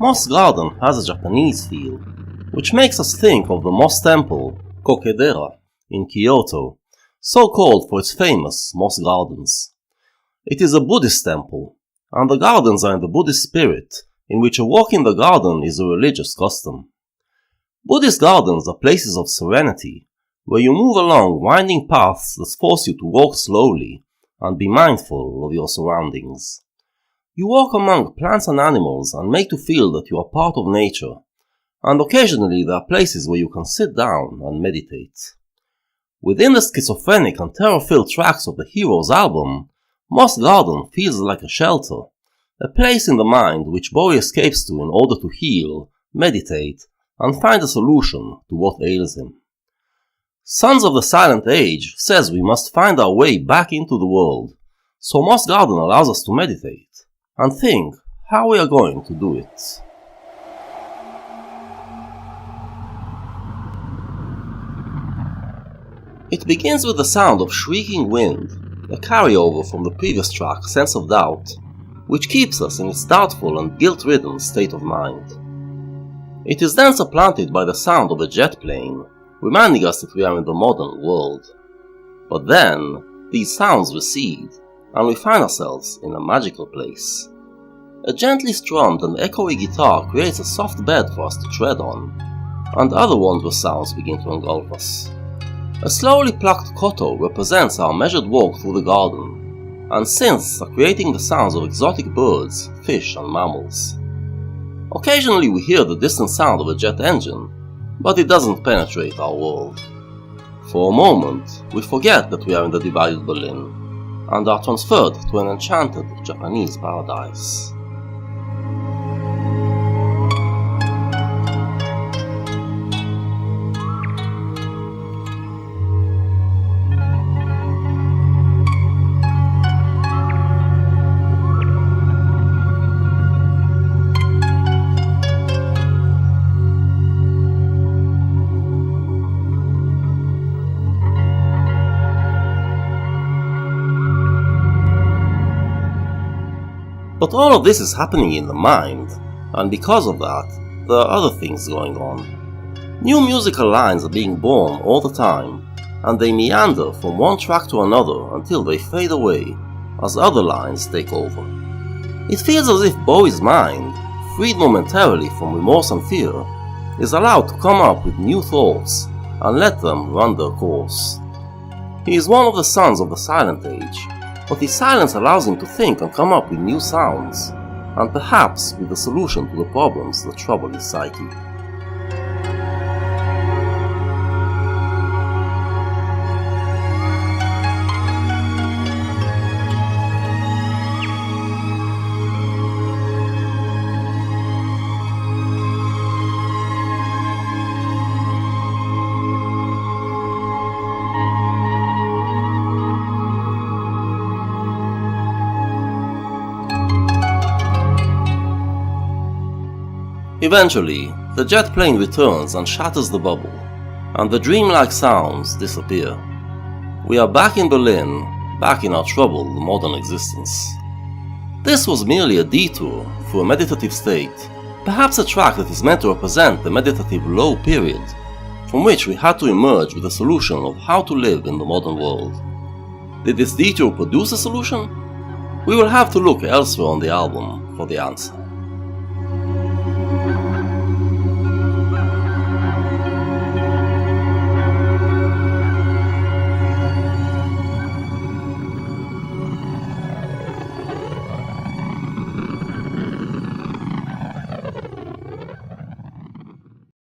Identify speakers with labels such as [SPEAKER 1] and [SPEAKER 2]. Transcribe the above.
[SPEAKER 1] Moss Garden has a Japanese feel, which makes us think of the Moss Temple, Kokedera, in Kyoto, so called for its famous Moss Gardens. It is a Buddhist temple, and the gardens are in the Buddhist spirit, in which a walk in the garden is a religious custom. Buddhist gardens are places of serenity, where you move along winding paths that force you to walk slowly and be mindful of your surroundings. You walk among plants and animals and make to feel that you are part of nature, and occasionally there are places where you can sit down and meditate. Within the schizophrenic and terror-filled tracks of the Heroes album, Moss Garden feels like a shelter, a place in the mind which Bowie escapes to in order to heal, meditate, and find a solution to what ails him. Sons of the Silent Age says we must find our way back into the world, so Moss Garden allows us to meditate and think how we are going to do it. It begins with the sound of shrieking wind, a carryover from the previous track Sense of Doubt, which keeps us in its doubtful and guilt-ridden state of mind. It is then supplanted by the sound of a jet plane, reminding us that we are in the modern world. But then, these sounds recede, and we find ourselves in a magical place. A gently strummed and echoey guitar creates a soft bed for us to tread on, and other wondrous sounds begin to engulf us. A slowly plucked koto represents our measured walk through the garden, and synths are creating the sounds of exotic birds, fish and mammals. Occasionally we hear the distant sound of a jet engine, but it doesn't penetrate our world. For a moment, we forget that we are in the divided Berlin, and are transferred to an enchanted Japanese paradise. But all of this is happening in the mind, and because of that, there are other things going on. New musical lines are being born all the time, and they meander from one track to another until they fade away, as other lines take over. It feels as if Bowie's mind, freed momentarily from remorse and fear, is allowed to come up with new thoughts, and let them run their course. He is one of the sons of the Silent Age, but his silence allows him to think and come up with new sounds, and perhaps with a solution to the problems that trouble his psyche. Eventually, the jet plane returns and shatters the bubble, and the dreamlike sounds disappear. We are back in Berlin, back in our troubled modern existence. This was merely a detour through a meditative state, perhaps a track that is meant to represent the meditative low period, from which we had to emerge with a solution of how to live in the modern world. Did this detour produce a solution? We will have to look elsewhere on the album for the answer.